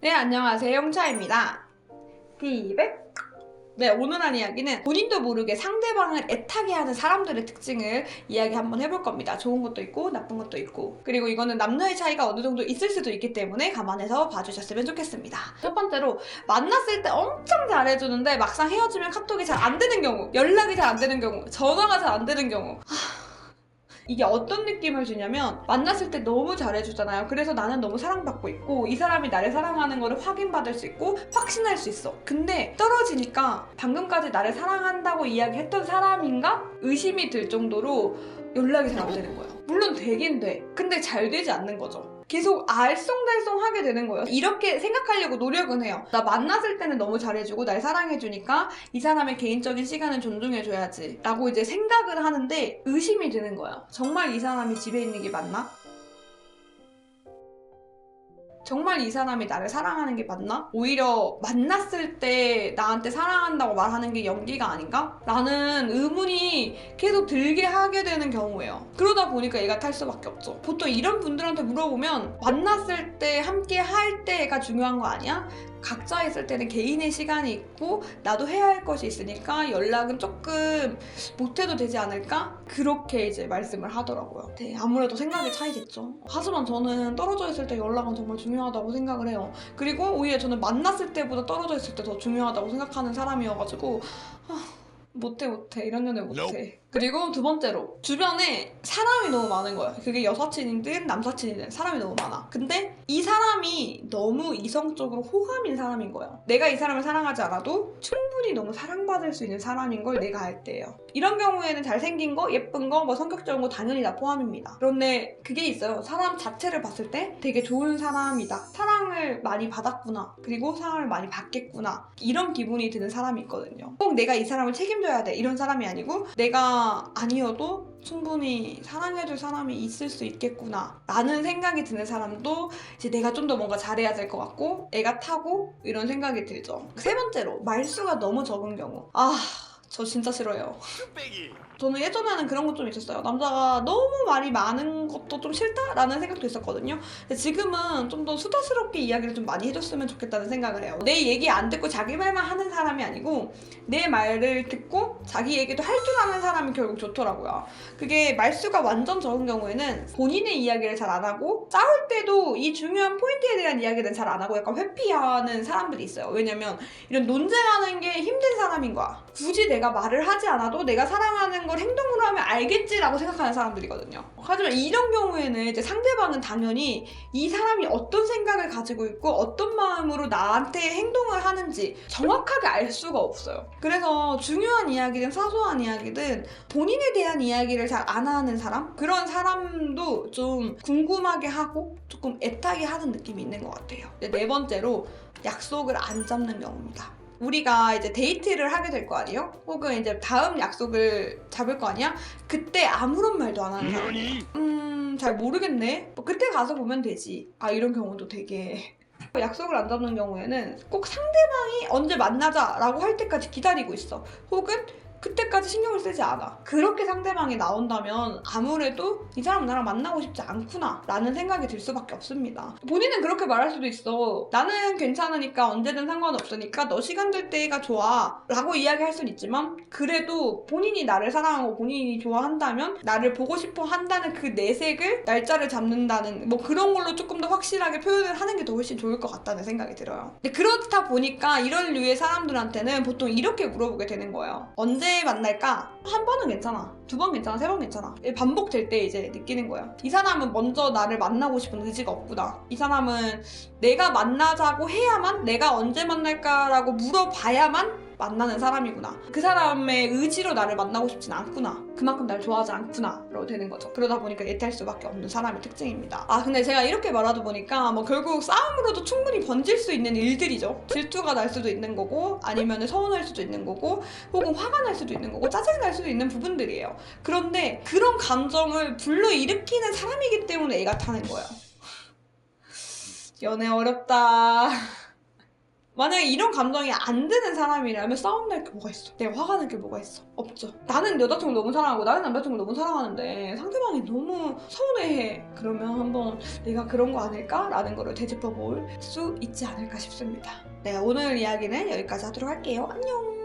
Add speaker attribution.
Speaker 1: 네, 안녕하세요. 영차입니다. 티백. 네, 오늘 한 이야기는 본인도 모르게 상대방을 애타게 하는 사람들의 특징을 이야기 한번 해볼 겁니다. 좋은 것도 있고 나쁜 것도 있고, 그리고 이거는 남녀의 차이가 어느 정도 있을 수도 있기 때문에 감안해서 봐주셨으면 좋겠습니다. 첫 번째로, 만났을 때 엄청 잘해주는데 막상 헤어지면 카톡이 잘 안 되는 경우, 연락이 잘 안 되는 경우, 전화가 잘 안 되는 경우. 이게 어떤 느낌을 주냐면, 만났을 때 너무 잘해주잖아요. 그래서 나는 너무 사랑받고 있고 이 사람이 나를 사랑하는 거를 확인받을 수 있고 확신할 수 있어. 근데 떨어지니까 방금까지 나를 사랑한다고 이야기했던 사람인가? 의심이 들 정도로 연락이 잘 안 되는 거예요. 물론 되긴 돼. 근데 잘 되지 않는 거죠. 계속 알쏭달쏭 하게 되는 거예요. 이렇게 생각하려고 노력은 해요. 나 만났을 때는 너무 잘해주고 날 사랑해주니까 이 사람의 개인적인 시간을 존중해줘야지 라고 이제 생각을 하는데 의심이 드는 거야. 정말 이 사람이 집에 있는 게 맞나? 정말 이 사람이 나를 사랑하는 게 맞나? 오히려 만났을 때 나한테 사랑한다고 말하는 게 연기가 아닌가? 라는 의문이 계속 들게 하게 되는 경우예요. 그러다 보니까 얘가 탈 수밖에 없죠. 보통 이런 분들한테 물어보면 만났을 때 함께 할 때가 중요한 거 아니야? 각자 있을 때는 개인의 시간이 있고 나도 해야 할 것이 있으니까 연락은 조금 못해도 되지 않을까? 그렇게 이제 말씀을 하더라고요. 네, 아무래도 생각의 차이겠죠. 하지만 저는 떨어져 있을 때 연락은 정말 중요하다고 생각을 해요. 그리고 오히려 저는 만났을 때보다 떨어져 있을 때 더 중요하다고 생각하는 사람이어가지고 못해 이런 연애 못해. 그리고 두 번째로, 주변에 사람이 너무 많은 거야. 그게 여사친이든 남사친이든 사람이 너무 많아. 근데 이 사람이 너무 이성적으로 호감인 사람인 거야. 내가 이 사람을 사랑하지 않아도 충분히 너무 사랑받을 수 있는 사람인 걸 내가 알 때예요. 이런 경우에는 잘생긴 거, 예쁜 거, 뭐 성격 좋은 거 당연히 다 포함입니다. 그런데 그게 있어요. 사람 자체를 봤을 때 되게 좋은 사람이다. 사랑을 많이 받았구나. 그리고 사랑을 많이 받겠구나. 이런 기분이 드는 사람이 있거든요. 꼭 내가 이 사람을 책임져야 돼. 이런 사람이 아니고 내가 아니어도 충분히 사랑해줄 사람이 있을 수 있겠구나 라는 생각이 드는 사람도 이제 내가 좀 더 뭔가 잘해야 될 것 같고 애가 타고 이런 생각이 들죠. 세 번째로, 말수가 너무 적은 경우. 저 진짜 싫어요. 저는 예전에는 그런 것 좀 있었어요. 남자가 너무 말이 많은 것도 좀 싫다라는 생각도 있었거든요. 근데 지금은 좀 더 수다스럽게 이야기를 좀 많이 해줬으면 좋겠다는 생각을 해요. 내 얘기 안 듣고 자기 말만 하는 사람이 아니고 내 말을 듣고 자기 얘기도 할 줄 아는 사람이 결국 좋더라고요. 그게 말수가 완전 적은 경우에는 본인의 이야기를 잘 안 하고 싸울 때도 이 중요한 포인트에 대한 이야기는 잘 안 하고 약간 회피하는 사람들이 있어요. 왜냐면 이런 논쟁하는 게 힘든 사람인 거야. 굳이 내가 말을 하지 않아도 내가 사랑하는 걸 행동으로 하면 알겠지라고 생각하는 사람들이거든요. 하지만 이런 경우에는 이제 상대방은 당연히 이 사람이 어떤 생각을 가지고 있고 어떤 마음으로 나한테 행동을 하는지 정확하게 알 수가 없어요. 그래서 중요한 이야기든 사소한 이야기든 본인에 대한 이야기를 잘 안 하는 사람? 그런 사람도 좀 궁금하게 하고 조금 애타게 하는 느낌이 있는 것 같아요. 네 번째로, 약속을 안 잡는 경우입니다. 우리가 이제 데이트를 하게 될 거 아니에요? 혹은 이제 다음 약속을 잡을 거 아니야? 그때 아무런 말도 안 하는 사람. 잘 모르겠네. 뭐 그때 가서 보면 되지. 이런 경우도 되게. 약속을 안 잡는 경우에는 꼭 상대방이 언제 만나자라고 할 때까지 기다리고 있어. 혹은 그때까지 신경을 쓰지 않아. 그렇게 상대방이 나온다면 아무래도 이 사람은 나랑 만나고 싶지 않구나 라는 생각이 들 수밖에 없습니다. 본인은 그렇게 말할 수도 있어. 나는 괜찮으니까 언제든 상관없으니까 너 시간 될 때가 좋아 라고 이야기할 수는 있지만, 그래도 본인이 나를 사랑하고 본인이 좋아한다면 나를 보고 싶어 한다는 그 내색을, 날짜를 잡는다는 뭐 그런 걸로 조금 더 확실하게 표현을 하는 게 더 훨씬 좋을 것 같다는 생각이 들어요. 근데 그렇다 보니까 이런 류의 사람들한테는 보통 이렇게 물어보게 되는 거예요. 언제 만날까? 한 번은 괜찮아. 두 번 괜찮아. 세 번 괜찮아. 반복될 때 이제 느끼는 거야. 이 사람은 먼저 나를 만나고 싶은 의지가 없구나. 이 사람은 내가 만나자고 해야만, 내가 언제 만날까라고 물어봐야만 만나는 사람이구나. 그 사람의 의지로 나를 만나고 싶진 않구나. 그만큼 날 좋아하지 않구나 라고 되는 거죠. 그러다 보니까 애탈 수밖에 없는 사람의 특징입니다. 근데 제가 이렇게 말하다 보니까 뭐 결국 싸움으로도 충분히 번질 수 있는 일들이죠. 질투가 날 수도 있는 거고, 아니면 서운할 수도 있는 거고, 혹은 화가 날 수도 있는 거고, 짜증 날 수도 있는 부분들이에요. 그런데 그런 감정을 불러일으키는 사람이기 때문에 애가 타는 거예요. 연애 어렵다. 만약에 이런 감정이 안 드는 사람이라면 싸움 날 게 뭐가 있어? 내가 화가 날 게 뭐가 있어? 없죠. 나는 여자친구 너무 사랑하고 나는 남자친구 너무 사랑하는데 상대방이 너무 서운해해. 그러면 한번 내가 그런 거 아닐까? 라는 거를 되짚어 볼 수 있지 않을까 싶습니다. 네, 오늘 이야기는 여기까지 하도록 할게요. 안녕!